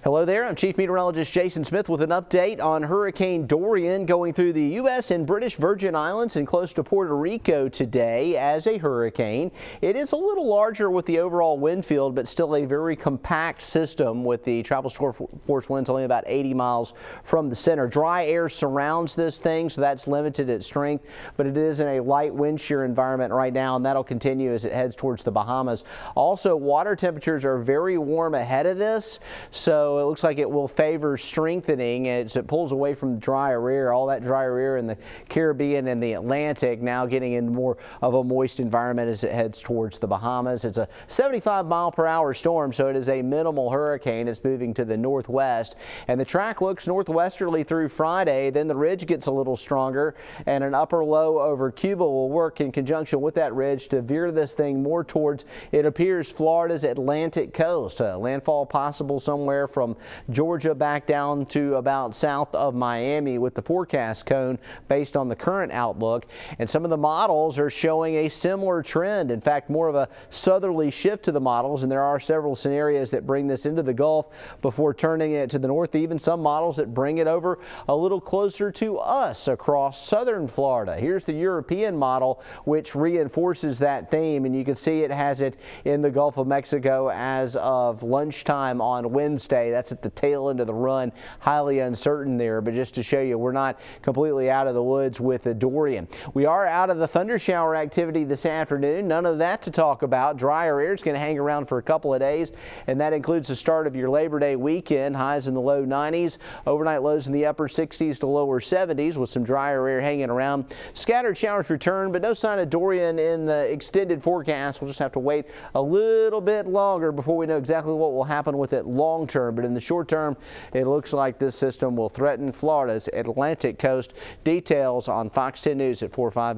Hello there, I'm Chief Meteorologist Jason Smith with an update on Hurricane Dorian going through the U.S. and British Virgin Islands and close to Puerto Rico today as a hurricane. It is a little larger with the overall wind field, but still a very compact system with the tropical force winds only about 80 miles from the center. Dry air surrounds this thing, so that's limited its strength, but it is in a light wind shear environment right now, and that'll continue as it heads towards the Bahamas. Also, water temperatures are very warm ahead of this, so it looks like it will favor strengthening as it pulls away from drier air. All that drier air in the Caribbean and the Atlantic now getting in more of a moist environment as it heads towards the Bahamas. It's a 75-mile-per-hour storm, so it is a minimal hurricane. It's moving to the northwest, and the track looks northwesterly through Friday. Then the ridge gets a little stronger, and an upper low over Cuba will work in conjunction with that ridge to veer this thing more towards, it appears, Florida's Atlantic coast. Landfall possible somewhere from Georgia back down to about south of Miami with the forecast cone based on the current outlook. And some of the models are showing a similar trend. In fact, more of a southerly shift to the models, and there are several scenarios that bring this into the Gulf before turning it to the north. Even some models that bring it over a little closer to us across southern Florida. Here's the European model, which reinforces that theme, and you can see it has it in the Gulf of Mexico as of lunchtime on Wednesday. That's at the tail end of the run. Highly uncertain there, but just to show you, we're not completely out of the woods with the Dorian. We are out of the thunder shower activity this afternoon. None of that to talk about. Drier air is going to hang around for a couple of days, and that includes the start of your Labor Day weekend. Highs in the low 90s, overnight lows in the upper 60s to lower 70s with some drier air hanging around. Scattered showers return, but no sign of Dorian in the extended forecast. We'll just have to wait a little bit longer before we know exactly what will happen with it long term. But in the short term, it looks like this system will threaten Florida's Atlantic coast. Details on Fox 10 News at 4/5.